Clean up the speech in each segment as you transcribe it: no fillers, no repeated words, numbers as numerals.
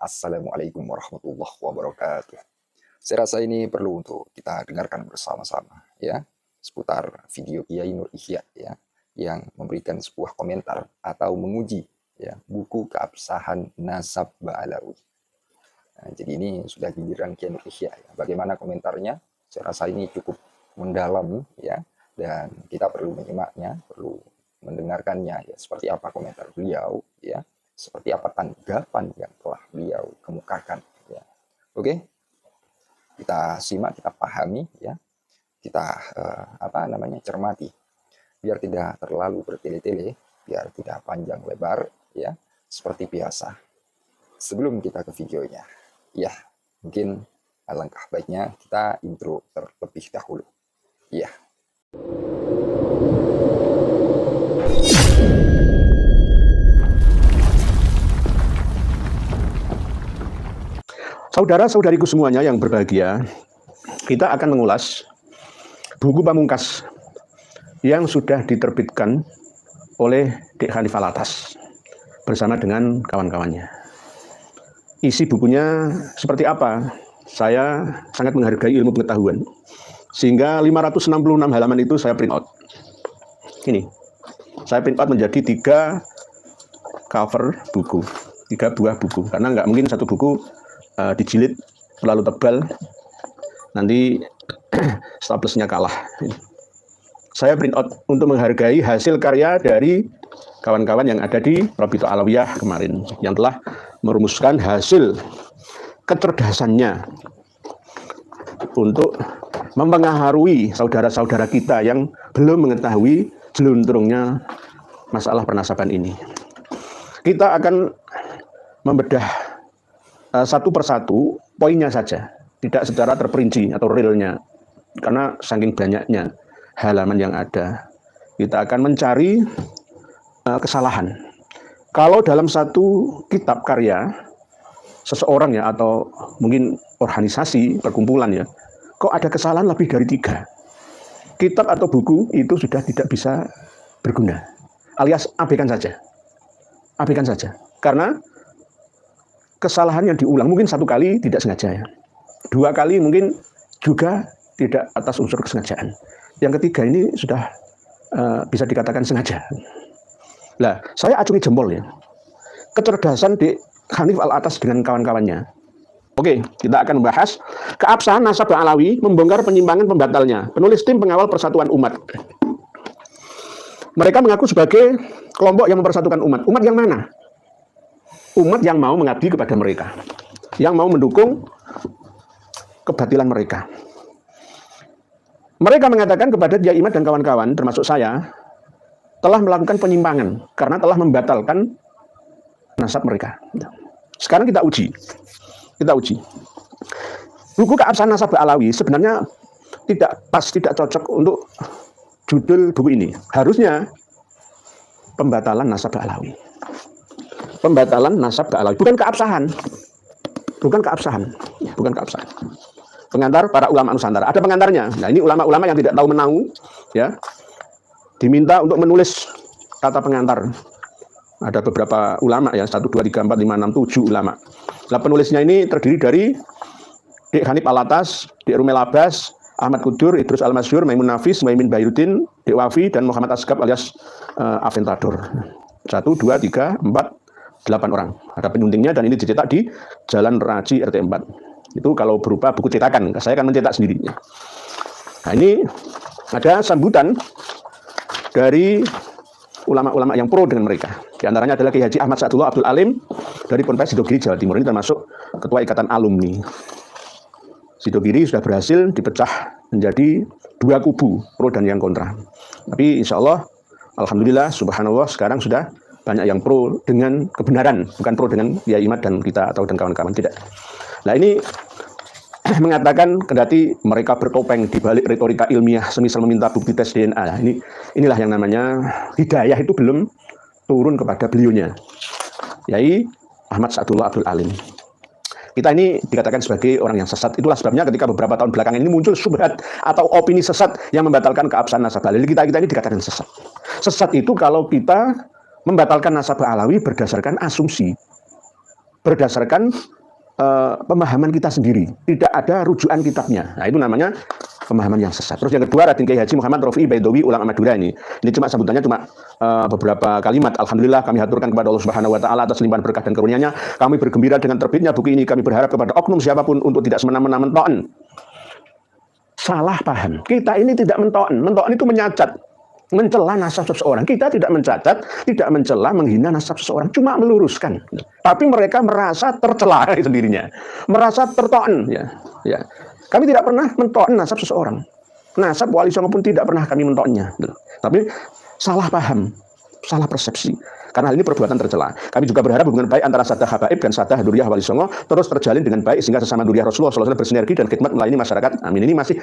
Assalamualaikum warahmatullahi wabarakatuh. Saya rasa ini perlu untuk kita dengarkan bersama-sama ya, seputar video Kiai Nur Ihya ya, yang memberikan sebuah komentar atau menguji ya buku Keabsahan Nasab Ba'alawi. Nah, jadi ini sudah giliran Kiai Nur Ihya ya. Bagaimana komentarnya? Saya rasa ini cukup mendalam ya, dan kita perlu menyimaknya, perlu mendengarkannya ya, seperti apa komentar beliau ya, seperti apa tanggapan yang telah beliau kemukakan ya. Oke, kita simak, kita pahami ya, kita cermati biar tidak terlalu bertele-tele, biar tidak panjang lebar ya, seperti biasa. Sebelum kita ke videonya ya, mungkin alangkah baiknya kita intro terlebih dahulu ya. Saudara-saudariku semuanya yang berbahagia, kita akan mengulas buku pamungkas yang sudah diterbitkan oleh Dek Hanif Alatas bersama dengan kawan-kawannya. Isi bukunya seperti apa? Saya sangat menghargai ilmu pengetahuan, sehingga 566 halaman itu saya print out. Ini, saya print out menjadi 3 cover buku, 3 buah buku, karena nggak mungkin satu buku dijilid terlalu tebal, nanti staplesnya kalah. Saya print out untuk menghargai hasil karya dari kawan-kawan yang ada di Rabithah Alawiyah kemarin, yang telah merumuskan hasil kecerdasannya untuk mempengaruhi saudara-saudara kita yang belum mengetahui jelunturungnya masalah pernasaban ini. Kita akan membedah satu persatu poinnya saja, tidak secara terperinci atau realnya, karena saking banyaknya halaman yang ada. Kita akan mencari kesalahan. Kalau dalam satu kitab karya seseorang ya, atau mungkin organisasi perkumpulan ya, kok ada kesalahan lebih dari 3, kitab atau buku itu sudah tidak bisa berguna, alias abaikan saja, karena kesalahan yang diulang mungkin 1 kali tidak sengaja ya, 2 kali mungkin juga tidak atas unsur kesengajaan, yang ketiga ini sudah bisa dikatakan sengaja. Nah, saya acungi jempol ya, kecerdasan Dek Hanif Alatas dengan kawan-kawannya. Oke, kita akan membahas Keabsahan Nasab Ba'alawi, membongkar penyimpangan pembatalnya, penulis tim pengawal persatuan umat. Mereka mengaku sebagai kelompok yang mempersatukan umat. Umat yang mana? Umat yang mau mengabdi kepada mereka, yang mau mendukung kebatilan mereka. Mereka mengatakan kepada Kiai Imad dan kawan-kawan, termasuk saya, telah melakukan penyimpangan karena telah membatalkan nasab mereka. Sekarang kita uji. Buku Keabsahan Nasab Ba'alawi sebenarnya tidak pas, tidak cocok untuk judul buku ini. Harusnya pembatalan nasab Ba'alawi. Pembatalan nasab Ba'alawi, bukan keabsahan. Pengantar para ulama Nusantara. Ada pengantarnya. Nah, ini ulama-ulama yang tidak tahu menahu ya, diminta untuk menulis kata pengantar. Ada beberapa ulama ya, 1, 2, 3, 4, 5, 6, 7 ulama. Nah, penulisnya ini terdiri dari Dek Hanif Alatas, Dek Rumel Abbas, Ahmad Kudur, Idrus Al-Masyhur, Maimun Nafis, Muhaimin Bayrudin, Dek Wafi, dan Muhammad Asgab alias Aventador. 1, 2, 3, 4, 8 orang. Ada penyuntingnya, dan ini dicetak di Jalan Raji RT 4. Itu kalau berupa buku cetakan. Saya akan mencetak sendiri. Nah, ini ada sambutan dari ulama-ulama yang pro dengan mereka. Di antaranya adalah Kiai Haji Ahmad Sa'dullah Abdul Alim dari Ponpes Sidogiri, Jawa Timur. Ini termasuk Ketua Ikatan Alumni. Sidogiri sudah berhasil dipecah menjadi 2 kubu, pro dan yang kontra. Tapi insya Allah, alhamdulillah, subhanallah, sekarang sudah banyak yang pro dengan kebenaran, bukan pro dengan Kiai Imad dan kita atau dan kawan-kawan, tidak. Nah, ini mengatakan kendati mereka bertopeng di balik retorika ilmiah semisal meminta bukti tes DNA. Inilah yang namanya hidayah itu belum turun kepada beliaunya, Kiai Ahmad Sa'dullah Abdul Alim. Kita ini dikatakan sebagai orang yang sesat. Itulah sebabnya ketika beberapa tahun belakangan ini muncul syubhat atau opini sesat yang membatalkan keabsahan nasab Ba'alawi. Kita ini dikatakan sesat. Sesat itu kalau kita membatalkan nasab Ba'alawi berdasarkan asumsi. berdasarkan pemahaman kita sendiri, tidak ada rujukan kitabnya. Nah, itu namanya pemahaman yang sesat. Terus yang kedua, Raden Kiai Haji Muhammad Rofi Baidowi ulama Madura ini cuma sebutannya cuma beberapa kalimat. Alhamdulillah kami haturkan kepada Allah Subhanahu wa taala atas limpahan berkah dan karunia-Nya. Kami bergembira dengan terbitnya buku ini. Kami berharap kepada oknum siapapun untuk tidak semena-mena mentoan. Salah paham. Kita ini tidak mentoan. Mentoan itu menyacat, mencela nasab seseorang. Kita tidak mencatat, tidak mencela, menghina nasab seseorang, cuma meluruskan. Tapi mereka merasa tercela sendirinya, merasa tertoan. Ya. Kami tidak pernah mentoan nasab seseorang. Nasab Wali Songo pun tidak pernah kami mentoannya. Tapi salah paham, salah persepsi. Karena hal ini perbuatan tercela. Kami juga berharap hubungan baik antara Sadah Habaib dan Sadah Duriyah Wali Songo terus terjalin dengan baik sehingga sesama Duriyah Rasulullah SAW bersinergi dan khidmat melayani masyarakat. Amin. Ini masih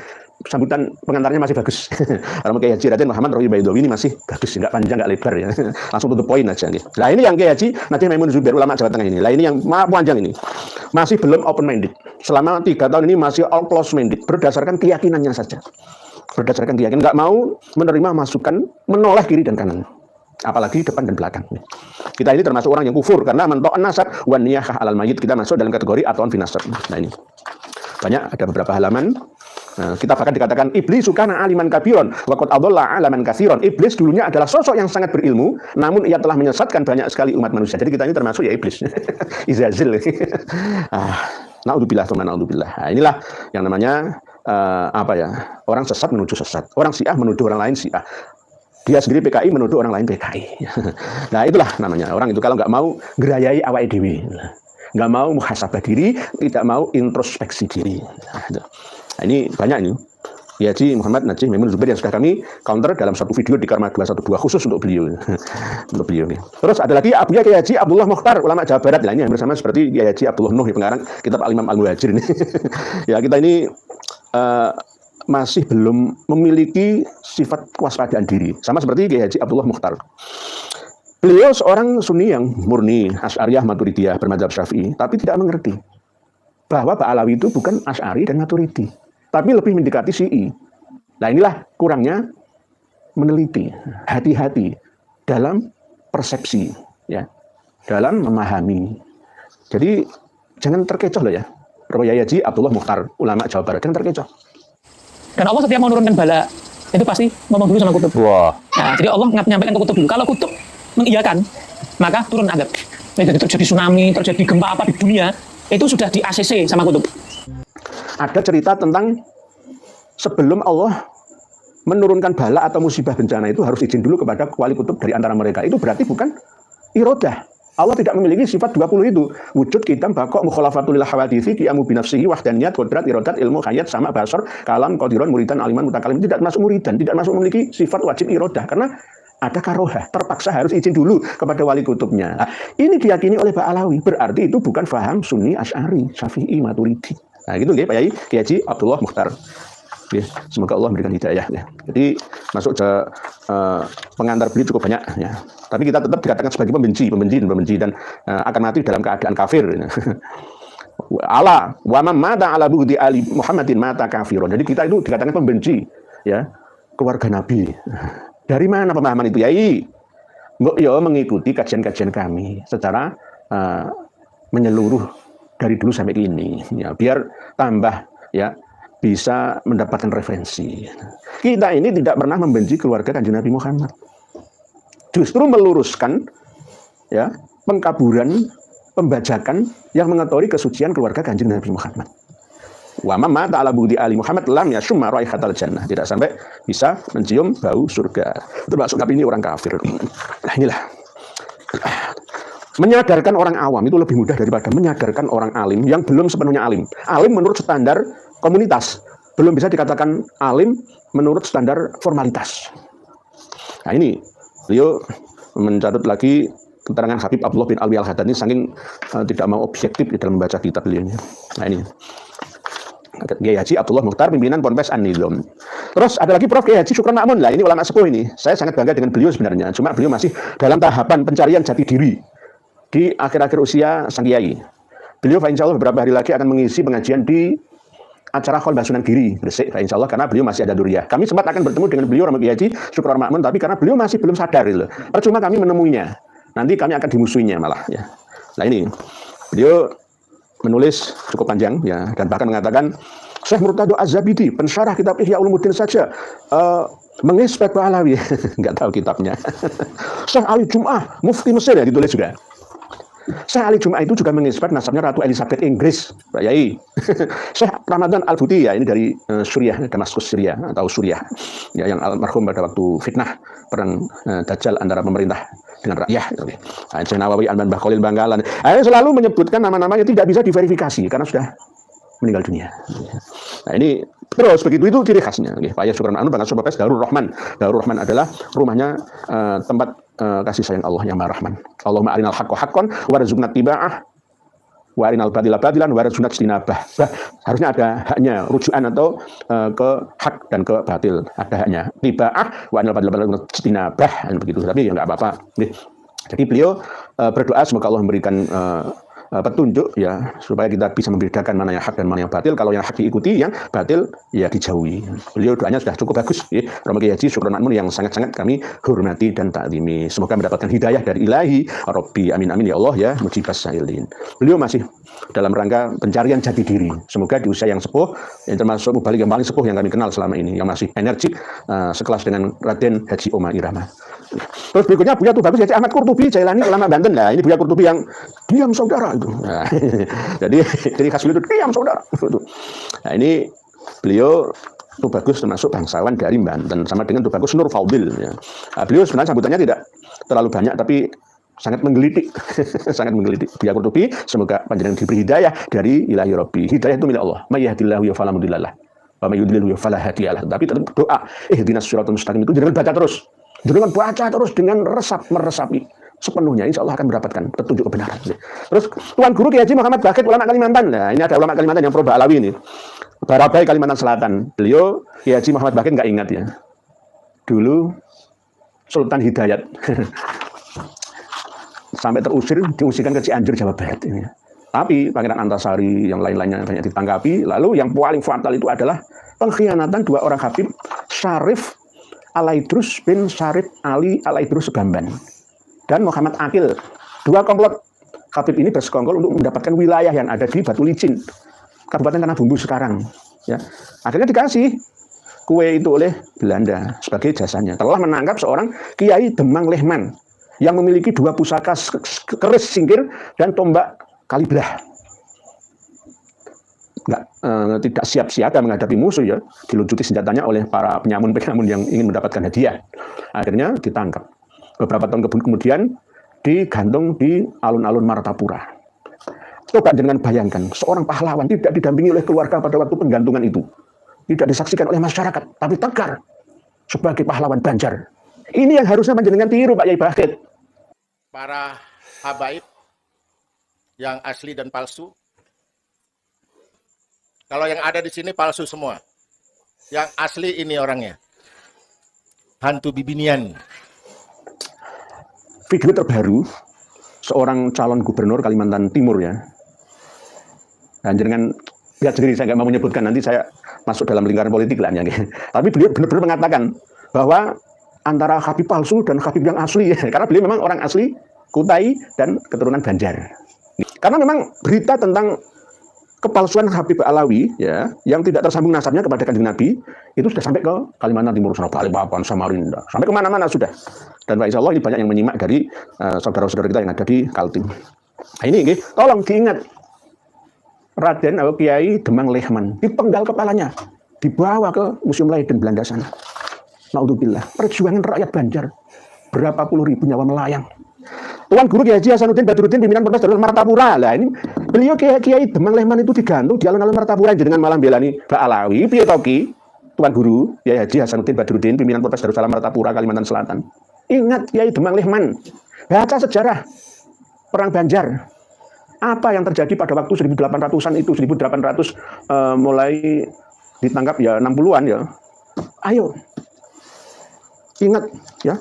sambutan pengantarnya masih bagus. Kalau Kiai Haji Raden Muhammad Rofi Baidowi ini masih bagus, nggak panjang, nggak lebar ya. Langsung tutup poin aja. Nah ini yang Kiai Haji Najih Maimun Zubair ulama Jawa Tengah ini. Nah ini yang panjang ini. Masih belum open minded. Selama 3 tahun ini masih all close minded berdasarkan keyakinannya saja. Berdasarkan keyakinan, nggak mau menerima masukan, menoleh kiri dan kanan. Apalagi depan dan belakang. Kita ini termasuk orang yang kufur karena mentok nasab wan niyahah alal mayit. Kita masuk dalam kategori atauan finasab. Nah ini banyak, ada beberapa halaman. Nah, kita bahkan dikatakan iblis sukana aliman kabiron wa qad adalla alaman katsiron. Iblis dulunya adalah sosok yang sangat berilmu, namun ia telah menyesatkan banyak sekali umat manusia. Jadi kita ini termasuk ya iblis. Izazil. Naudzubillah tsumma naudzubillah. Nah, inilah yang namanya orang sesat menuju sesat. Orang Syiah menuduh orang lain Syiah. Dia sendiri PKI menuduh orang lain PKI. Nah itulah namanya orang itu kalau nggak mau gerayai awake dewi, nggak mau muhasabah diri, tidak mau introspeksi diri. Nah, ini banyak ini. Kiai Haji Muhammad Najih Maimun Zubair yang sudah kami counter dalam satu video di Karma 212 khusus untuk beliau. Untuk beliau. Terus ada lagi abunya Kiai Haji Abdullah Mukhtar ulama Jawa Barat. Nah, ini hampir sama seperti Kiai Haji Abdullah Nuh pengarang kitab Al-Imam Al-Muhajir ini. Ya kita ini masih belum memiliki sifat kewaspadaan diri. Sama seperti Kiai Haji Abdullah Mukhtar. Beliau seorang Sunni yang murni, Asy'ariyah Maturidiyah bermadzhab Syafi'i, tapi tidak mengerti bahwa Ba'alawi itu bukan Asy'ari dan Maturidi, tapi lebih mendekati Syi'i. Nah inilah kurangnya meneliti, hati-hati dalam persepsi, ya, dalam memahami. Jadi jangan terkecoh loh ya. Kiai Haji Abdullah Mukhtar, ulama Jawa Barat, jangan terkecoh. Dan Allah setiap menurunkan bala itu pasti ngomong dulu sama kutub. Wah. Nah, jadi Allah menyampaikan ke kutub dulu. Kalau kutub mengiyakan, maka turun azab. Jadi terjadi tsunami, terjadi gempa apa di dunia, itu sudah di ACC sama kutub. Ada cerita tentang sebelum Allah menurunkan bala atau musibah bencana itu harus izin dulu kepada wali kutub dari antara mereka. Itu berarti bukan irodah. Allah tidak memiliki sifat 20 itu. Wujud, kitam, bakok, mukhalafatul hawadithi, qiyamu binafsihi, wahdaniyat, kodrat, irodat, ilmu, hayat, sama, basar, kalam, qadiron, muridan, aliman, mutakalim. Tidak masuk muridan, tidak masuk memiliki sifat wajib irodah. Karena ada karohah, terpaksa harus izin dulu kepada wali kutubnya. Nah, ini diyakini oleh Ba'alawi. Berarti itu bukan faham Sunni, Asy'ari, Syafi'i, Maturidi. Nah gitu Pak Kiai Haji Abdullah Mukhtar. Ya, semoga Allah memberikan hidayah. Ya. Jadi masuk ke pengantar beliau cukup banyak. Ya. Tapi kita tetap dikatakan sebagai pembenci dan akan mati dalam keadaan kafir. Ya. Allah wa man mata ala bughdhi ali Muhammadin mata kafirun. Jadi kita itu dikatakan pembenci, ya, keluarga Nabi. Dari mana pemahaman itu? Yai, ya mengikuti kajian-kajian kami secara menyeluruh dari dulu sampai kini. Ya, biar tambah ya bisa mendapatkan referensi. Kita ini tidak pernah membenci keluarga Kanjeng Nabi Muhammad. Justru meluruskan ya pengkaburan, pembajakan yang mengotori kesucian keluarga Kanjeng Nabi Muhammad. Wa man mata ala bughdhi ali Muhammad lam yashumma raihatal jannah. Tidak sampai bisa mencium bau surga. Termasuk kami ini orang kafir. Nah inilah. Menyadarkan orang awam itu lebih mudah daripada menyadarkan orang alim yang belum sepenuhnya alim. Alim menurut standar komunitas, belum bisa dikatakan alim menurut standar formalitas. Nah ini, beliau mencatat lagi keterangan Habib Abdullah bin Alwi Al-Hadani saking tidak mau objektif di dalam membaca kitab beliau. Nah ini, Kiai Haji Abdullah Mukhtar, pimpinan Ponpes An-Nizam. Terus ada lagi Prof. Kiai Haji Syukron Ma'mun. Lah ini ulama sepuh ini. Saya sangat bangga dengan beliau sebenarnya. Cuma beliau masih dalam tahapan pencarian jati diri di akhir-akhir usia sang kiai. Beliau insya Allah beberapa hari lagi akan mengisi pengajian di acara Kholbah Sunan Giri Gresik, insya Allah, karena beliau masih ada duriyah. Kami sempat akan bertemu dengan beliau Romo Kiai Haji Syukron Ma'mun, tapi karena beliau masih belum sadar, percuma kami menemuinya. Nanti kami akan dimusuhinya malah. Ya. Nah ini Beliau menulis cukup panjang ya, dan bahkan mengatakan Syekh Murtado Az-Zabidi, pensyarah kitab Ihya Ulumuddin saja mengispek Ba'alawi, nggak tahu kitabnya. Syekh Ali Jum'ah, mufti Mesir ya, ditulis juga. Syekh Ali Jum'ah itu juga mengispek nasabnya Ratu Elizabeth Inggris, Pak Yai. Syekh Ramadan Al-Buti ya, ini dari Suriah, Damaskus Syria atau Suriah, ya, yang almarhum pada waktu fitnah perang Dajjal antara pemerintah dengan rakyat. Syekh Nawawi Al-Manbah Khalil Bangkalan. Selalu menyebutkan nama-nama yang tidak bisa diverifikasi karena sudah meninggal dunia. Nah ini terus begitu, itu ciri khasnya. Pak Yai Syukran Anu Bangsa Sobapes Darul Rahman. Darul Rahman adalah rumahnya tempat kasih sayang Allah yang Maha Rahman. Allahumma arinal haqqo haqqan warzuqna tiba'ah wa arinal batila batilan warzuqna ijtinabah. Harusnya ada haknya, rujukan atau ke hak dan ke batil. Ada haknya. Tiba'ah wa arinal batila batilan ijtinabah. Begitu, tapi ya enggak apa-apa. Jadi beliau berdoa semoga Allah memberikan petunjuk ya, supaya kita bisa membedakan mana yang hak dan mana yang batil. Kalau yang hak diikuti, yang batil ya dijauhi. Beliau doanya sudah cukup bagus ya. Romo Kiai Haji Syukron Makmun yang sangat-sangat kami hormati dan taklimi. Semoga mendapatkan hidayah dari ilahi Rabbi, amin amin ya Allah ya mujibas sailin. Beliau masih dalam rangka pencarian jati diri. Semoga di usia yang sepuh, yang termasuk mubalik yang paling sepuh yang kami kenal selama ini, yang masih energik, sekelas dengan Raden Haji Oma Irama. Terus berikutnya Buya Tubagus Haji Ahmad Qurtubi Jailani, ulama Banten. Nah ini Buya Qurtubi yang diam saudara itu. Nah, jadi khas beliau itu diam saudara. Nah ini beliau Tubagus termasuk bangsawan dari Banten, sama dengan Tubagus Nur Faudil. Ya. Nah, beliau sebenarnya sambutannya tidak terlalu banyak, tapi sangat menggelitik, sangat menggelitik. Buya Qurtubi, semoga panjenengan diberi hidayah dari ilahi Rabbi. Hidayah itu milik Allah. May yahdihillahu fala mudhillalah wa may yudlil fala hadiyalah. Tapi tetap doa, ihdinas siratal mustaqim itu jangan baca terus. Dengan baca terus, dengan meresapi sepenuhnya, insya Allah akan mendapatkan petunjuk kebenaran. Terus Tuan Guru Kiai Haji Muhammad Bakit, ulama Kalimantan. Nah ini ada ulama Kalimantan yang pro Ba'alawi ini. Barabai Kalimantan Selatan. Beliau Kiai Haji Muhammad Bakit nggak ingat ya. Dulu Sultan Hidayat sampai diusirkan ke Cianjur, Jawa Barat ini. Tapi Pangeran Antasari yang lain-lainnya banyak ditangkapi. Lalu yang paling fatal itu adalah pengkhianatan dua orang Habib, Syarif Alaidrus bin Syarif Ali Alaidrus Segamban dan Muhammad Akil. Dua komplot Habib ini bersekongkol untuk mendapatkan wilayah yang ada di Batu Licin, Kabupaten Tanah Bumbu sekarang. Ya. Akhirnya dikasih kue itu oleh Belanda sebagai jasanya. Telah menangkap seorang Kiai Demang Lehman yang memiliki dua pusaka keris singkir dan tombak Kaliblah. Tidak siap siaga menghadapi musuh ya, diluncuti senjatanya oleh para penyamun-penyamun yang ingin mendapatkan hadiah. Akhirnya ditangkap. Beberapa tahun kemudian digantung di alun-alun Martapura. Coba dengan bayangkan, seorang pahlawan tidak didampingi oleh keluarga pada waktu penggantungan itu, tidak disaksikan oleh masyarakat, tapi tegar sebagai pahlawan Banjar. Ini yang harusnya panjenengan tiru, Pak Yai Bakit. Para habaib yang asli dan palsu. Kalau yang ada di sini palsu semua. Yang asli ini orangnya. Hantu Bibinian. Video terbaru seorang calon gubernur Kalimantan Timur ya. Dan jangan lihat sendiri, saya nggak mau menyebutkan, nanti saya masuk dalam lingkaran politik lah ya. Tapi beliau benar-benar mengatakan bahwa antara Habib palsu dan Habib yang asli ya. Karena beliau memang orang asli Kutai dan keturunan Banjar. Karena memang berita tentang kepalsuan Habib Alawi ya, yang tidak tersambung nasabnya kepada Kanjeng Nabi itu sudah sampai ke Kalimantan Timur, Balikpapan, Samarinda, sampai kemana-mana sudah. Dan insya Allah ini banyak yang menyimak dari saudara-saudara kita yang ada di Kaltim. Nah ini tolong diingat, Raden atau Kiai Demang Lehman dipenggal kepalanya, dibawa ke Museum Leiden Belanda sana. Naudzubillah, perjuangan rakyat Banjar, berapa puluh ribu nyawa melayang. Tuan Guru Kiai Haji Hasanuddin Badruddin pimpinan Ponpes Darul Martapura. Lah ini beliau Kiai Demang Lehman itu digantung di alun-alun Martapura dengan malam belani Ba'alawi. Piye toki? Tuan Guru Kiai Haji Hasanuddin Badruddin pimpinan Ponpes Darul Martapura Kalimantan Selatan. Ingat Kiai Demang Lehman. Baca sejarah perang Banjar. Apa yang terjadi pada waktu 1800-an itu, 1800 mulai ditangkap ya 60-an ya. Ayo. Ingat ya.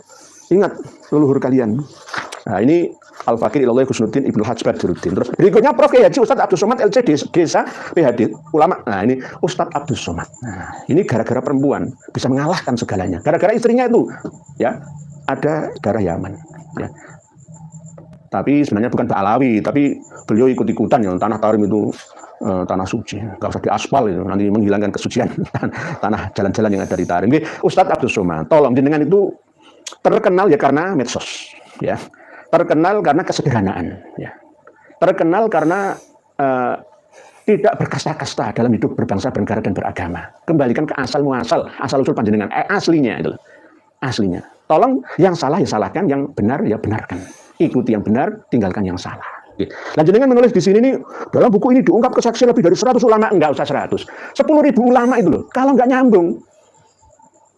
Ingat leluhur kalian. Nah ini Al-Fakir Ilallah Husnuddin Ibnu Hajj Badruddin. Terus berikutnya Prof. Kiai Haji Ustadz Abdul Somad LC Desa PhD ulama. Nah ini Ustadz Abdul Somad. Nah ini gara-gara perempuan bisa mengalahkan segalanya. Gara-gara istrinya itu ya ada darah Yaman. Ya. Tapi sebenarnya bukan Ba'alawi, tapi beliau ikut-ikutan ya, tanah Tarim itu tanah suci, nggak usah diaspal itu, nanti menghilangkan kesucian tanah jalan-jalan yang ada di Tarim. Ustadz Abdus Somad, tolong jenengan itu terkenal ya karena medsos, ya, terkenal karena kesederhanaan, ya, terkenal karena tidak berkasta-kasta dalam hidup berbangsa, bernegara dan beragama. Kembalikan ke asal muasal, asal usul panjenengan, aslinya itu, aslinya. Tolong yang salah ya salahkan, yang benar ya benarkan. Ikuti yang benar, tinggalkan yang salah. Nah, jenengan menulis di sini nih, dalam buku ini diungkap kesaksian lebih dari 100 ulama, enggak usah 100. 10.000 ulama itu loh. Kalau enggak nyambung,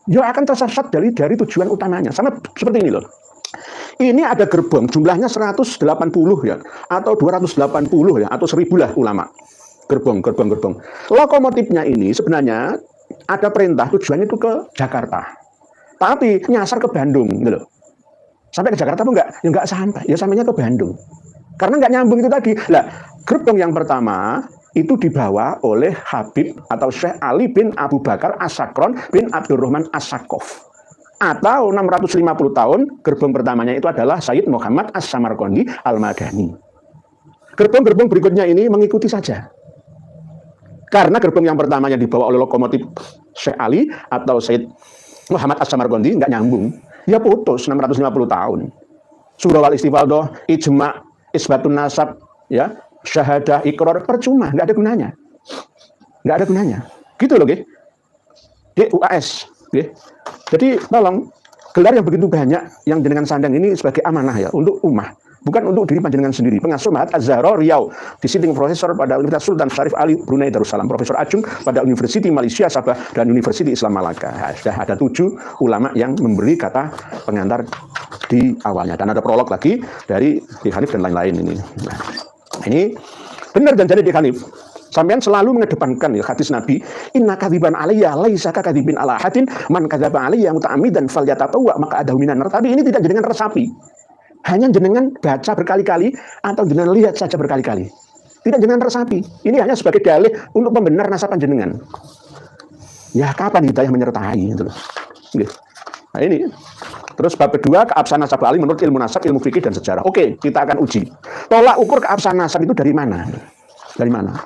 ya akan tersesat dari tujuan utamanya. Sama seperti ini loh. Ini ada gerbong, jumlahnya 180 ya, atau 280 ya, atau 1000 lah ulama. Gerbong. Lokomotifnya ini sebenarnya ada perintah tujuannya itu ke Jakarta. Tapi nyasar ke Bandung gitu loh. Sampai ke Jakarta apa enggak? Ya enggak sampai, ya sampainya ke Bandung. Karena enggak nyambung itu tadi. Lah, gerbong yang pertama itu dibawa oleh Habib atau Syekh Ali bin Abu Bakar As-Sakron bin Abdurrahman As-Sakof. Atau 650 tahun, gerbong pertamanya itu adalah Sayyid Muhammad As-Samarqandi Al-Madani. Gerbong-gerbong berikutnya ini mengikuti saja. Karena gerbong yang pertamanya dibawa oleh lokomotif Syekh Ali atau Sayyid Muhammad As-Samarqandi enggak nyambung. Ya putus 650 tahun. Surah Al-Istifaldoh, ijma, isbatun nasab, ya, syahadah, ikrar, percuma, nggak ada gunanya. Nggak ada gunanya. Gitu loh, gitu. DUAS. Gitu. Jadi tolong, gelar yang begitu banyak yang jenengan sandang ini sebagai amanah ya, untuk ummah. Bukan untuk diri panjenengan sendiri. Pengasuh Mahat Az-Zahra Riau, visiting professor pada Universitas Sultan Syarif Ali Brunei Darussalam, profesor adjunct pada University Malaysia Sabah dan University Islam Malaka. Sudah ada 7 ulama yang memberi kata pengantar di awalnya, dan ada prolog lagi dari Syekh Hanif dan lain-lain ini. Nah, ini benar dan jadi Syekh Hanif. Sampean selalu mengedepankan ya hadis Nabi, inna kadziban alayya laisa kakadzibin ala hadin, man kadzaba alayya muta'ammidan falyatatabawwa maq'adahu minan nar. Tapi ini tidak jenengan resapi. Hanya jenengan baca berkali-kali atau jenengan lihat saja berkali-kali. Tidak jenengan resapi. Ini hanya sebagai dalih untuk pembenar nasab jenengan. Ya kapan hidayah menyertai gitu loh. Nah ini. Terus bab kedua, keabsahan nasab Ali menurut ilmu nasab, ilmu fikih dan sejarah. Oke, kita akan uji. Tolak ukur keabsahan nasab itu dari mana? Dari mana?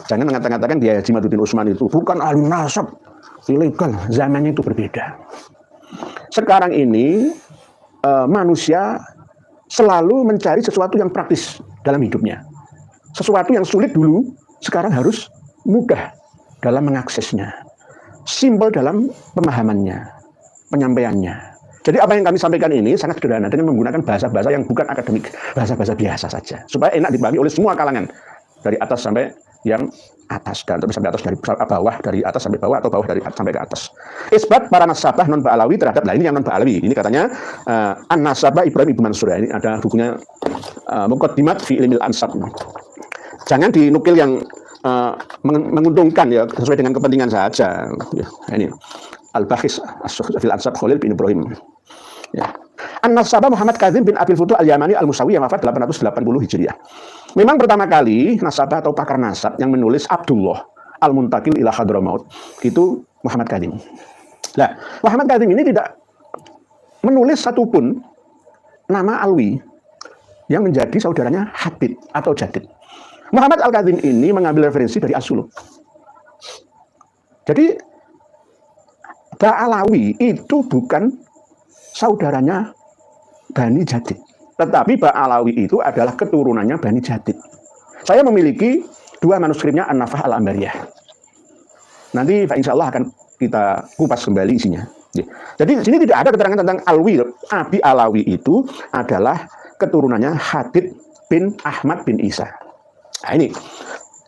Jangan mengatakan dia Haji Maduddin Utsman itu bukan ahli nasab, ilegal. Zamannya itu berbeda. Sekarang ini manusia selalu mencari sesuatu yang praktis dalam hidupnya. Sesuatu yang sulit dulu, sekarang harus mudah dalam mengaksesnya. Simpel dalam pemahamannya, penyampaiannya. Jadi apa yang kami sampaikan ini sangat sederhana dengan menggunakan bahasa-bahasa yang bukan akademik, bahasa-bahasa biasa saja, supaya enak dipahami oleh semua kalangan, dari atas sampai yang atas, dan terus sampai atas, dari bawah, dari atas sampai bawah, atau bawah dari atas sampai ke atas. Isbat para nasabah non Ba'alawi terhadap, nah ini yang non Ba'alawi. Ini katanya An-Nasabah Ibrahim Ibnu Mansur. Ini ada bukunya Muqaddimat fi Ilmil Ansab. Jangan dinukil yang menguntungkan ya, sesuai dengan kepentingan saja. Ya, ini Al-Bakhis fil Ansab Khalil bin Ibrahim. Ya. An-Nasabah Muhammad Kadzim bin Abil Futuh Al-Yamani Al-Musawi yang wafat 880 Hijriah. Memang pertama kali nasabah atau pakar nasab yang menulis Abdullah Al-Muntakil ila Hadramaut itu Muhammad Kadzim. Nah, Muhammad Kadzim ini tidak menulis satupun nama Alwi yang menjadi saudaranya Habib atau Jadid. Muhammad Al-Kadzim ini mengambil referensi dari As-Suluk. Jadi Ba'alawi itu bukan saudaranya Bani Jadid. Tetapi Ba'alawi itu adalah keturunannya Bani Jadid. Saya memiliki 2 manuskripnya An-Nafah Al-Ambariyah. Nanti insya Allah akan kita kupas kembali isinya. Jadi di sini tidak ada keterangan tentang Alwi. Abi Alawi itu adalah keturunannya Hadid bin Ahmad bin Isa. Nah ini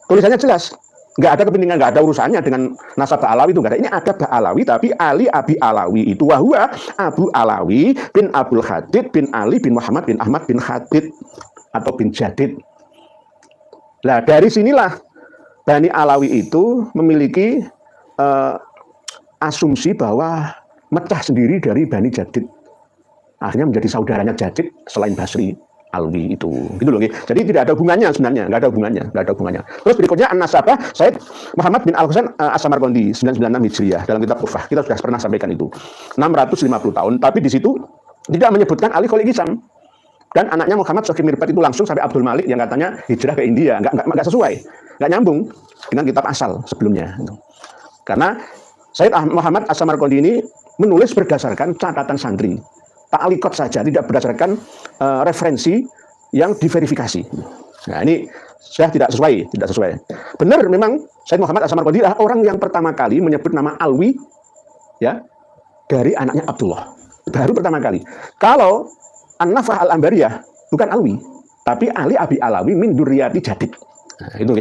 tulisannya jelas. Nggak ada kepentingan, nggak ada urusannya dengan nasab Ba'alawi itu nggak ada. Ini ada Ba'alawi tapi Ali Abi Alawi itu wahwa Abu Alawi bin Abdul Hadid bin Ali bin Muhammad bin Ahmad bin Hadid atau bin Jadid. Nah dari sinilah Bani Alawi itu memiliki asumsi bahwa mecah sendiri dari Bani Jadid. Akhirnya menjadi saudaranya Jadid selain Basri. Alwi itu, gitu loh. Jadi tidak ada hubungannya sebenarnya, nggak ada hubungannya. Terus berikutnya An-Nasabah Said Muhammad bin Al-Husain As-Samarqandi 996 Hijriah dalam kitab Tufah. Kita sudah pernah sampaikan itu. 650 tahun, tapi di situ tidak menyebutkan Ali Khalil Hisam. Dan anaknya Muhammad Shoghi Mirbad itu langsung sampai Abdul Malik yang katanya hijrah ke India. Nggak sesuai, nggak nyambung dengan kitab asal sebelumnya. Karena Sayyid Muhammad As-Samarqandi ini menulis berdasarkan catatan santri, ta'liqat saja, tidak berdasarkan referensi yang diverifikasi. Nah ini sudah tidak sesuai. Benar memang Sayyid Muhammad As-Samarqandi adalah orang yang pertama kali menyebut nama Alwi ya dari anaknya Abdullah. Baru pertama kali. Kalau An-Nafah Al-Ambariyah bukan Alwi, tapi Ali Abi Alawi min Durriyati Jadid. Nah, itu.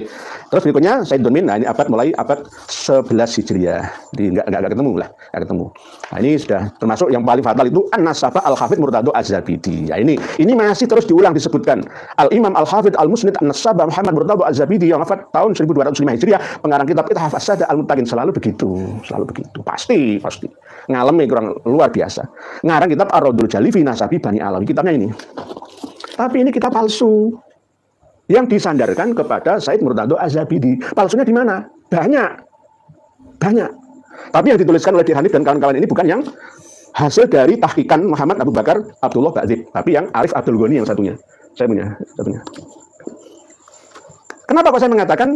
Terus berikutnya Said Durmin, nah ini mulai abad 11 Hijriah. Enggak ketemu lah, enggak ketemu. Nah, ini sudah termasuk yang paling fatal itu An-Nasabah Al-Hafidh Murtado Az-Zabidi. Ya, ini masih terus diulang disebutkan. Al-Imam Al-Hafidh Al-Musnid An-Nasabah Muhammad Murtado Az-Zabidi yang wafat tahun 1205 Hijriah, pengarang kitab Ithaf As-Sada Al-Muttaqin. Selalu begitu. Pasti. Ngalami kurang luar biasa. Ngarang kitab Ar-Raddul Jali fi Nasabi Bani Alawi. Kitabnya ini. Tapi ini kitab palsu yang disandarkan kepada Said Murtado Az-Zabidi. Palsunya di mana? Banyak. Tapi yang dituliskan oleh Di Hanif dan kawan-kawan ini bukan yang hasil dari tahqiqan Muhammad Abu Bakar Abdullah Ba'dzib, tapi yang Arif Abdul Ghani yang satunya. Saya punya satunya. Kenapa kok saya mengatakan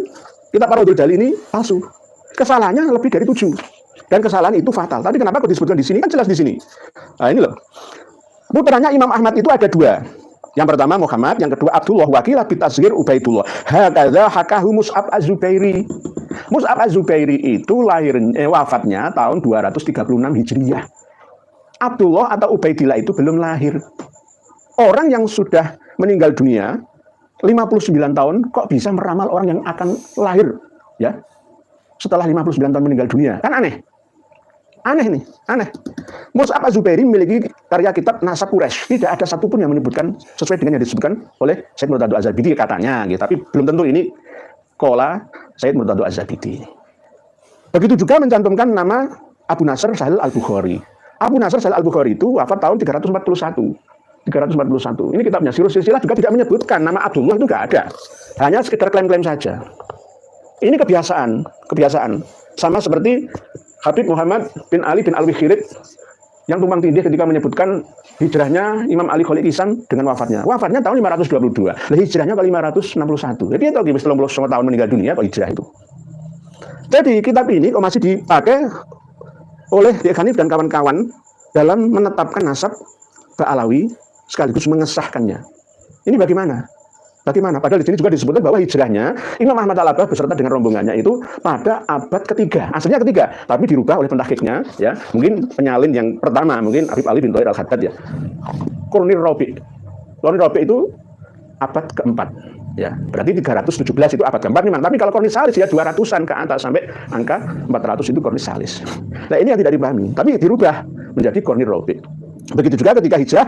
kitab Ar-Raddul Jali ini palsu? Kesalahannya lebih dari 7. Dan kesalahan itu fatal. Tapi kenapa kok disebutkan di sini? Kan jelas di sini. Nah, ini loh. Putranya Imam Ahmad itu ada 2. Yang pertama Muhammad, yang kedua Abdullah, wakilah bitazhir Ubaidullah. Hakadza hakahu Mus'ab Az-Zubairi. Mus'ab Az-Zubairi itu wafatnya tahun 236 Hijriah. Abdullah atau Ubaidillah itu belum lahir. Orang yang sudah meninggal dunia 59 tahun kok bisa meramal orang yang akan lahir ya setelah 59 tahun meninggal dunia? Kan aneh. Aneh. Mus'ab Az-Zubairi memiliki karya kitab Nasab Quraisy. Tidak ada satupun yang menyebutkan sesuai dengan yang disebutkan oleh Said Murtado Az-Zabidi katanya, gitu. Tapi belum tentu ini kola Said Murtado Az-Zabidi. Begitu juga mencantumkan nama Abu Nasr Sahil Al-Bukhari. Abu Nasr Sahil Al-Bukhari itu wafat tahun 341. Ini kitabnya. Sirus Silsilah juga tidak menyebutkan nama Abdullah, itu nggak ada. Hanya sekedar klaim-klaim saja. Ini kebiasaan. Sama seperti Habib Muhammad bin Ali bin Alwi-Khirid yang tumpang tindih ketika menyebutkan hijrahnya Imam Ali Khalid Ihsan dengan wafatnya. Wafatnya tahun 522. Lah hijrahnya ke 561. Jadi itu habis 30 tahun meninggal dunia kok hijrah itu. Jadi kitab ini kok masih dipakai oleh Di Hanif dan kawan-kawan dalam menetapkan nasab Ba'alawi sekaligus mengesahkannya. Ini bagaimana? Padahal di sini juga disebutkan bahwa hijrahnya Imam Ahmad Al-Abbah beserta dengan rombongannya itu pada abad ketiga, aslinya ketiga, tapi dirubah oleh pentahqiqnya, ya. Mungkin penyalin yang pertama, mungkin Habib Ali bin Thohir Al-Haddad ya. Qarni Rabi' itu abad keempat, ya. Berarti 317 itu abad keempat memang. Tapi kalau Qarni Salis ya 200-an ke atas sampai angka 400 itu Qarni Salis. Nah ini yang tidak dipahami, tapi dirubah menjadi Qarni Rabi'. Begitu juga ketika hijrah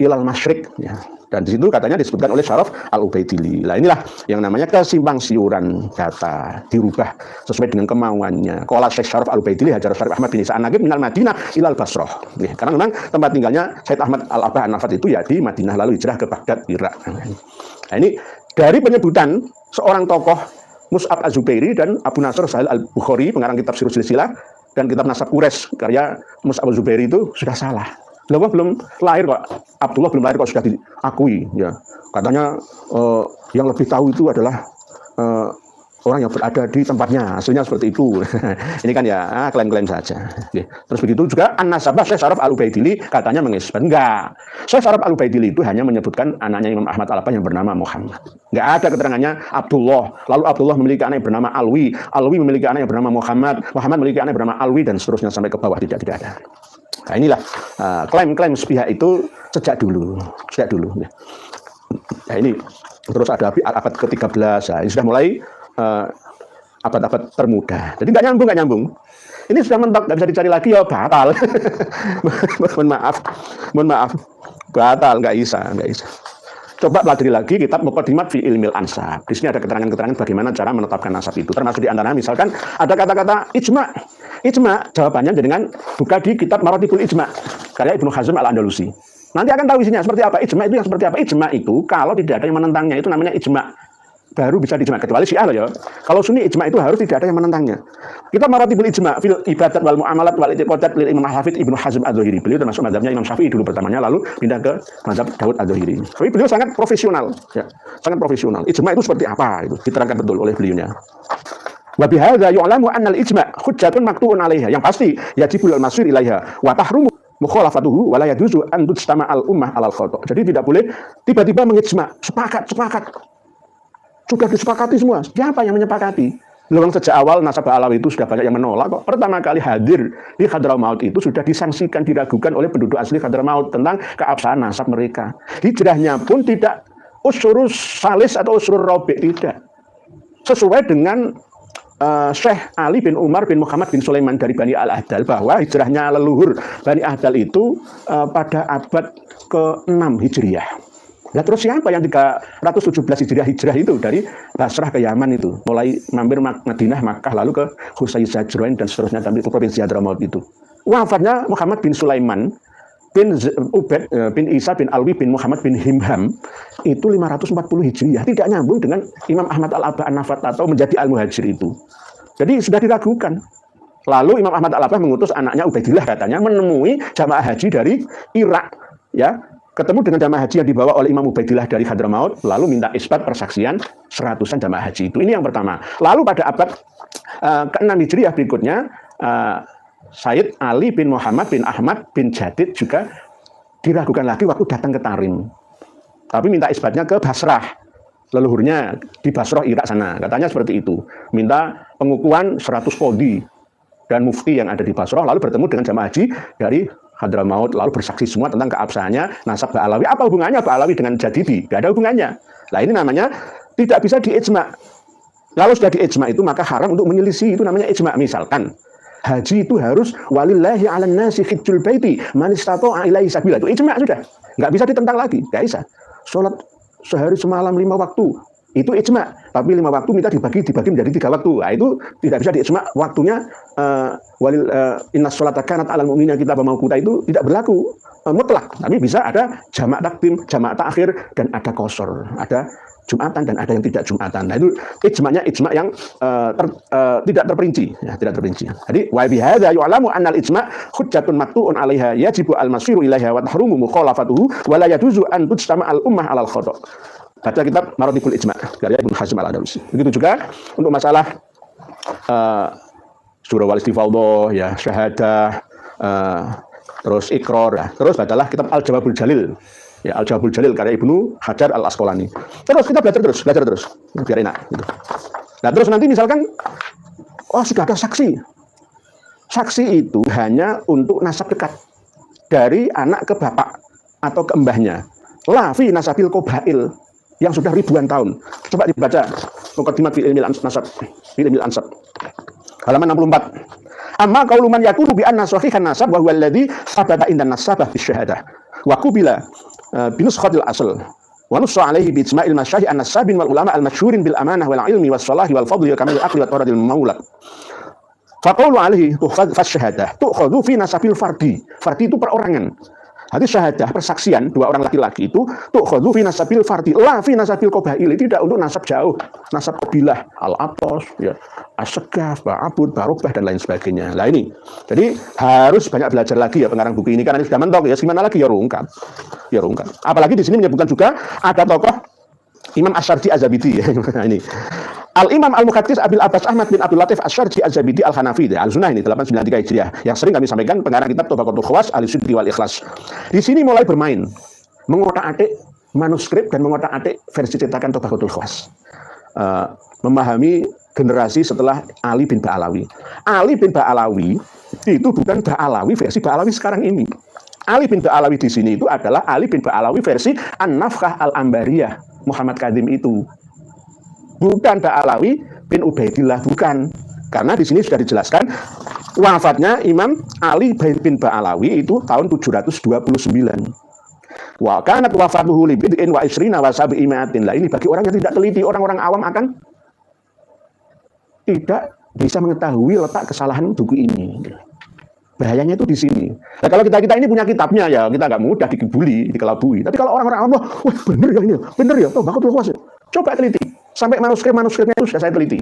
ilal masyrik, ya. Dan di situ katanya disebutkan oleh Syaraf Al-Ubaidili. Nah inilah yang namanya kesimpang siuran data, dirubah sesuai dengan kemauannya. Qala Syekh Syaraf Al-Ubaidili Hajar Syarif Ahmad bin Isa An-Naqib minal Madinah ilal Basrah. Karena memang tempat tinggalnya Said Ahmad Al-Abbah An-Nafat itu ya di Madinah, lalu hijrah ke Baghdad, Irak. Nah ini dari penyebutan seorang tokoh Mus'ab Az-Zubairi dan Abu Nasr Sahil Al-Bukhari, pengarang kitab Sirus Silsilah dan kitab Nasab Quraisy karya Mus'ab Az-Zubairi itu sudah salah. Belum lahir kok, Abdullah belum lahir kok sudah diakui, ya. Katanya yang lebih tahu itu adalah orang yang berada di tempatnya, aslinya seperti itu. Ini kan ya klaim-klaim saja. Terus begitu juga An-Nasabah Syekh Syaraf Al-Ubaidili katanya mengisbat. Enggak. Syekh Syaraf Al-Ubaidili itu hanya menyebutkan anaknya Imam Ahmad Al-Abbah yang bernama Muhammad. Enggak ada keterangannya Abdullah. Lalu Abdullah memiliki anak yang bernama Alwi. Alwi memiliki anak yang bernama Muhammad. Muhammad memiliki anak yang bernama Alwi dan seterusnya sampai ke bawah tidak ada. Nah inilah klaim-klaim sepihak itu sejak dulu. Nah ini terus ada abad ke-13, ya, ini sudah mulai abad-abad termuda. Jadi nggak nyambung. Ini sudah mentok, nggak bisa dicari lagi ya batal. Mohon maaf, batal, nggak bisa. Coba pelajari lagi kitab Muqaddimat fi Ilmil Ansab. Di sini ada keterangan-keterangan bagaimana cara menetapkan nasab itu. Termasuk di antara misalkan ada kata-kata ijma. Ijma jawabannya dengan buka di kitab Maratibul Ijma karya Ibnu Hazm Al-Andalusi. Nanti akan tahu isinya seperti apa. Ijma itu yang seperti apa? Ijma itu kalau tidak ada yang menentangnya itu namanya ijma. baru bisa diijma, kecuali Syiah loh ya. Kalau Sunni ijma itu harus tidak ada yang menentangnya. Kita maratibul ijma fil ibadat wal muamalat wal i'tiqadat lil Imam Hafidz Ibnu Hazm Adz-Dzahiri. Beliau termasuk mazhabnya Imam Syafi'i dulu pertamanya, lalu pindah ke mazhab Daud Adz-Dzahiri. Tapi beliau sangat profesional, ya. Sangat profesional. Ijma itu seperti apa itu diterangkan betul oleh beliaunya. Wa bihadza yu'lamu anna al-ijma' hujjatun maqtu'un 'alaiha. Yang pasti yajibul masir ilaiha wa tahrumu mukhalafatuhu wa la yajuzu an tujtama al-ummah 'alal khata'. Jadi tidak boleh tiba-tiba mengijma, sepakat. Sudah disepakati semua. Siapa yang menyepakati? Memang sejak awal nasab Alawi itu sudah banyak yang menolak kok. Pertama kali hadir di Hadramaut itu sudah disangsikan, diragukan oleh penduduk asli Hadramaut tentang keabsahan nasab mereka. Hijrahnya pun tidak usurus salis atau usurur robi, tidak. Sesuai dengan Syekh Ali bin Umar bin Muhammad bin Sulaiman dari Bani Al-Ahdal, bahwa hijrahnya leluhur Bani Ahdal itu pada abad ke-6 Hijriah. Nah terus siapa yang 317 hijrah itu dari Basrah ke Yaman itu, mulai mampir Madinah, Makkah, lalu ke Husay Zajrain dan seterusnya sampai ke provinsi Hadramaut itu. Wafatnya Muhammad bin Sulaiman bin Ubaid bin Isa bin Alwi bin Muhammad bin Himham itu 540 Hijriah, tidak nyambung dengan Imam Ahmad Al-Abah An-Nafat atau menjadi Al-Muhajir itu. Jadi sudah diragukan. Lalu Imam Ahmad Al-Abah mengutus anaknya Ubaidillah katanya menemui jamaah haji dari Irak, ya. Ketemu dengan jamaah haji yang dibawa oleh Imam Ubaidillah dari Hadramaut, lalu minta isbat persaksian 100-an jamaah haji itu. Ini yang pertama. Lalu pada abad ke-6 Hijriah berikutnya, Sayyid Ali bin Muhammad bin Ahmad bin Jadid juga diragukan lagi waktu datang ke Tarim. Tapi minta isbatnya ke Basrah. Leluhurnya di Basrah, Irak sana. Katanya seperti itu. Minta pengukuhan 100 qadhi dan mufti yang ada di Basrah, lalu bertemu dengan jamaah haji dari Hadramaut, lalu bersaksi semua tentang keabsahannya nasab Ba'alawi. Apa hubungannya Ba'alawi dengan Jadidi? Tidak ada hubungannya. Nah ini namanya tidak bisa diijma. Kalau sudah diijma itu maka haram untuk menyelisih, itu namanya ijma. Misalkan haji itu harus walillahi 'alan nasi hijjul baiti man istata'a ilaihi sabila. Itu ijma sudah. Nggak bisa ditentang lagi, nggak bisa. Sholat sehari semalam 5 waktu. Itu ijma, tapi 5 waktu minta dibagi menjadi 3 waktu. Nah, itu tidak bisa diijma. Waktunya innas sholata kanat 'alal mu'minina kitaban mawquta itu tidak berlaku mutlak. Tapi bisa ada jamak takdim, jamak takhir, dan ada qasar, ada Jumatan dan ada yang tidak Jumatan. Nah, itu ijma'nya ijma' yang tidak terperinci, ya, tidak terperinci. Jadi wa bihadza yu'lamu annal ijma' hujjatun maqtu'un 'alaiha yajibu al-masiru ilaiha wa tahrumu mukhalafatuhu wa la yajuzu an tujtama al-ummah 'alal khata'. Baca kitab Maratibul Ijma' karya Ibnu Hazm Al-Andalusi. Begitu juga untuk masalah surah wal istifadhah, ya, syahadah, terus ikrar, ya. Terus bacalah kitab Al-Jawabul Jalil. Ya, Al-Jawabul Jalil karya Ibnu Hajar Al-Asqalani. Terus kita belajar terus, biar enak gitu. Nah, terus nanti misalkan sudah ada saksi. Saksi itu hanya untuk nasab dekat dari anak ke bapak atau ke mbahnya. La fi nasabil qabail yang sudah ribuan tahun. Coba dibaca Muqaddimat fil ilmil ansab. Halaman 64. Amma qaulu man yaqulu bi anna sahihan nasab wa huwa alladhi sabata indan nasabah bi syahadah. Wa qubila bi nuskhatil asl. Wa nussa alaihi bi ijma'il masyayikh an-nasabin wal ulama al-masyhurin bil amanah wal ilmi was salahi wal fadli wa kamal al-aqli wa taradil maulad. Fa qawlu alaihi tukhadh fa syahadah tukhadhu fi nasabil fardi. Fardi itu perorangan. Hadis syahadah persaksian 2 orang laki-laki itu tukhadhu fi nasabil fardi la fi nasabil qabail, tidak untuk nasab jauh, nasab kabilah, al-atos, ya, as-segaf, ba'abud, barobah dan lain sebagainya. Nah ini. Jadi harus banyak belajar lagi ya pengarang buku ini karena ini sudah mentok ya, gimana lagi ya rungkat. Ya rungkat. Apalagi di sini menyebutkan juga ada tokoh Imam Asy-Syarji Az-Zabidi. Nah ini. Al-Imam Al-Muhaddits Abil Abbas Ahmad bin Abdul Latif Asy-Syarji Az-Zabidi Al-Hanafi, Al-Sunnah ini 893 Hijriah, yang sering kami sampaikan pengarang kitab Tabaqatul Khawas Al-Sidqi wal Ikhlas. Di sini mulai bermain, mengotak-atik manuskrip dan mengotak-atik versi cetakan Tabaqatul Khawas. Memahami generasi setelah Ali bin Ba'alawi. Ali bin Ba'alawi itu bukan Ba'alawi versi Ba'alawi sekarang ini. Ali bin Ba'alawi di sini itu adalah Ali bin Ba'alawi versi An-Nafkhah Al-Ambariyah Muhammad Kadzim itu. Bukan Ba'alawi bin Ubaidillah, bukan. Karena di sini sudah dijelaskan wafatnya Imam Ali bin Ba'alawi itu tahun 729. Wa kanat wafatuhu li bid'in wa isrina wa sab'imatin. Lah ini bagi orang yang tidak teliti, orang-orang awam akan tidak bisa mengetahui letak kesalahan buku ini. Bahayanya itu di sini. Nah, kalau kita ini punya kitabnya ya, kita nggak mudah dikibuli, dikelabui. Tapi kalau orang-orang awam, wah bener ya ini, bener ya, Tabaqatul Khawas. Coba teliti. Sampai manuskripnya itu sudah saya teliti.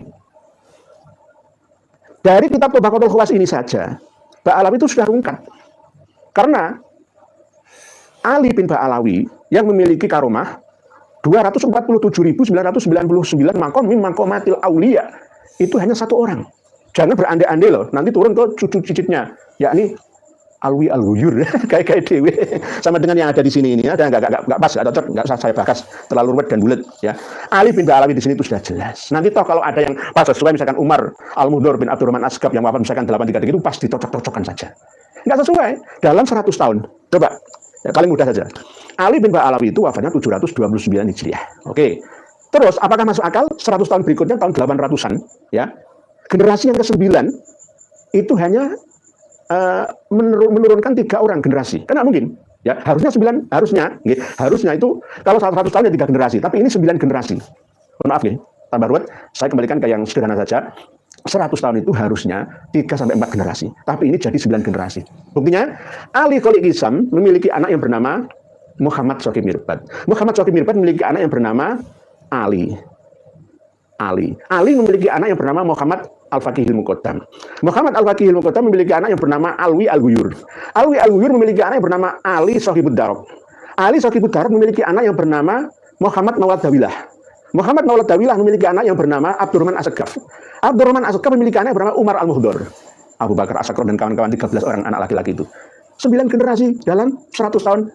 Dari kitab Tobaqatul Khawas ini saja, Ba'alawi itu sudah rungkat. Karena Ali bin Ba'alawi yang memiliki karomah 247.999 makom min makomatil aulia itu hanya satu orang. Jangan berandai-andai loh, nanti turun ke cucu cicitnya, yakni Alwi Al-Ghuyur kayak dewe sama dengan yang ada di sini ini ada nggak pas, nggak cocok, nggak saya bahas terlalu rumit dan bulat ya. Ali bin Ba'alawi di sini itu sudah jelas. Nanti toh kalau ada yang pas sesuai misalkan Umar Al-Muhdor bin Abdurrahman Asgab yang wafat misalkan 833 itu pas dicocok-cocokkan saja. Nggak sesuai dalam 100 tahun. Coba ya, paling mudah saja. Ali bin Ba'alawi itu wafatnya 729 Hijriah. Oke. Terus apakah masuk akal 100 tahun berikutnya tahun 800-an ya. Generasi yang ke-9 itu hanya menurunkan 3 orang generasi. Kan nggak mungkin. Ya, harusnya itu kalau 100 tahun ya 3 generasi, tapi ini 9 generasi. Mohon maaf ya, tambah ruwet. Saya kembalikan ke yang sederhana saja. 100 tahun itu harusnya 3 sampai 4 generasi, tapi ini jadi 9 generasi. Buktinya Ali Qolik Hisam memiliki anak yang bernama Muhammad Shokib Mirbad. Muhammad Shokib Mirbad memiliki anak yang bernama Ali memiliki anak yang bernama Muhammad Al-Faqihil Muqaddam. Muhammad Al-Faqihil Muqaddam memiliki anak yang bernama Alwi Al-Ghuyur. Alwi Al-Ghuyur memiliki anak yang bernama Ali Sohibud Darab. Ali Sohibud Darab memiliki anak yang bernama Muhammad Maulad Dawilah. Muhammad Maulad Dawilah memiliki anak yang bernama Abdurrahman Asgaf. Abdurrahman Asgaf memiliki anak yang bernama Umar Al-Muhdor. Abu Bakar As-Sakor dan kawan-kawan 13 orang anak laki-laki itu. 9 generasi dalam 100 tahun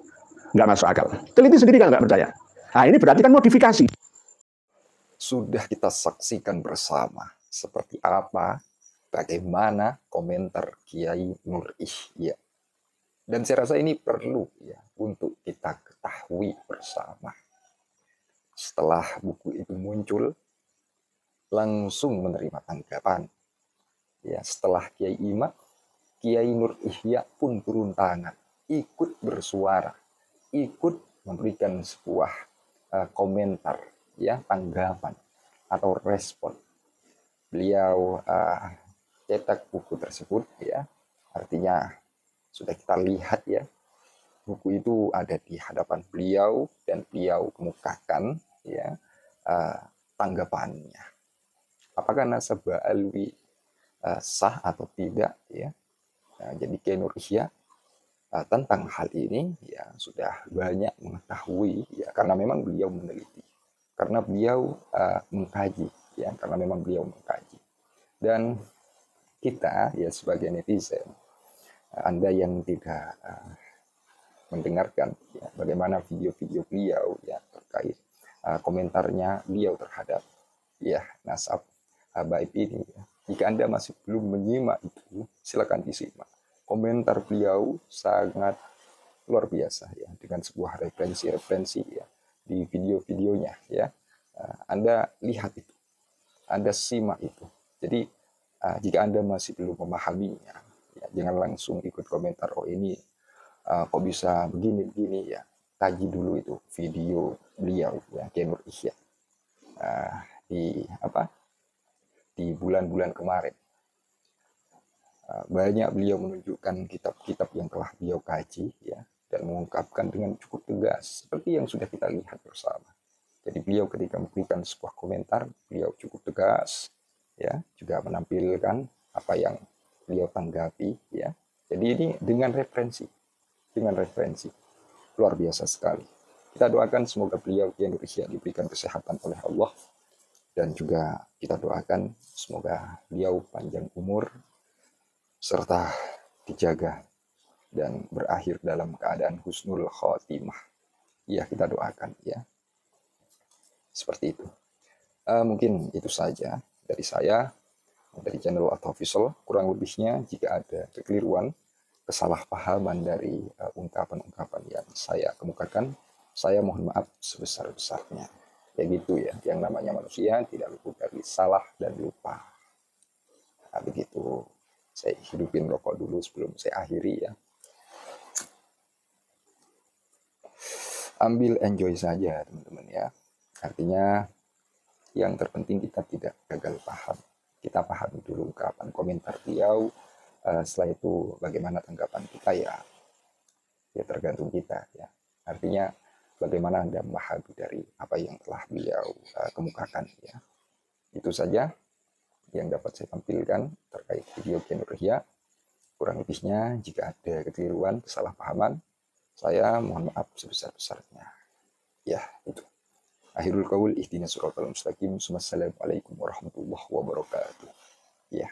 nggak masuk akal. Teliti sendiri kalau nggak percaya. Nah ini berarti kan modifikasi. Sudah kita saksikan bersama seperti apa, bagaimana komentar Kiai Nur Ihya. Dan saya rasa ini perlu ya untuk kita ketahui bersama. Setelah buku itu muncul, langsung menerima tanggapan. Ya, setelah Kiai Imad, Kiai Nur Ihya pun turun tangan, ikut bersuara, ikut memberikan sebuah komentar, ya, tanggapan atau respon. Beliau cetak buku tersebut, ya, artinya sudah kita lihat ya, buku itu ada di hadapan beliau dan beliau kemukakan ya tanggapannya. Apakah nasab Ba'alawi sah atau tidak ya? Nah, jadi Kiai Nur Ihya tentang hal ini ya sudah banyak mengetahui ya, karena memang beliau meneliti, karena beliau mengkaji ya, karena memang beliau mengkaji. Dan kita ya sebagai netizen, Anda yang tidak mendengarkan ya, bagaimana video-video beliau ya terkait komentarnya beliau terhadap ya nasab Habaib ini ya. Jika Anda masih belum menyimak itu, silakan disimak. Komentar beliau sangat luar biasa ya, dengan sebuah referensi ya di video-videonya ya. Anda lihat itu, Anda simak itu. Jadi jika Anda masih belum memahaminya, ya, jangan langsung ikut komentar, oh ini kok bisa begini ya. Kaji dulu itu video beliau ya, Kiai Nur Ihya di bulan-bulan kemarin. Banyak beliau menunjukkan kitab-kitab yang telah beliau kaji ya, dan mengungkapkan dengan cukup tegas seperti yang sudah kita lihat bersama. Jadi beliau ketika memberikan sebuah komentar, beliau cukup tegas ya, juga menampilkan apa yang beliau tanggapi ya. Jadi ini dengan referensi luar biasa sekali. Kita doakan semoga beliau Kiai Nur Ihya diberikan kesehatan oleh Allah, dan juga kita doakan semoga beliau panjang umur serta dijaga dan berakhir dalam keadaan husnul khotimah. Ya, kita doakan ya. Seperti itu. Mungkin itu saja dari saya, dari channel At-Tafisol. Kurang lebihnya jika ada kekeliruan, kesalahpahaman dari ungkapan-ungkapan yang saya kemukakan, saya mohon maaf sebesar-besarnya. Ya gitu ya, yang namanya manusia tidak luput dari salah dan lupa. Nah, begitu. Saya hidupin rokok dulu sebelum saya akhiri ya. Ambil enjoy saja teman-teman ya. Artinya yang terpenting kita tidak gagal paham. Kita pahami dulu ungkapan komentar beliau. Setelah itu bagaimana tanggapan kita ya tergantung kita ya. Artinya bagaimana Anda memahami dari apa yang telah beliau kemukakan ya. Itu saja yang dapat saya tampilkan terkait video Kiai Nur Ihya. Kurang lebihnya jika ada kekeliruan, kesalahpahaman, saya mohon maaf sebesar-besarnya. Ya, itu. Akhirul qaul ihdinas siratal mustaqim. Wassalamualaikum warahmatullahi wabarakatuh. Ya.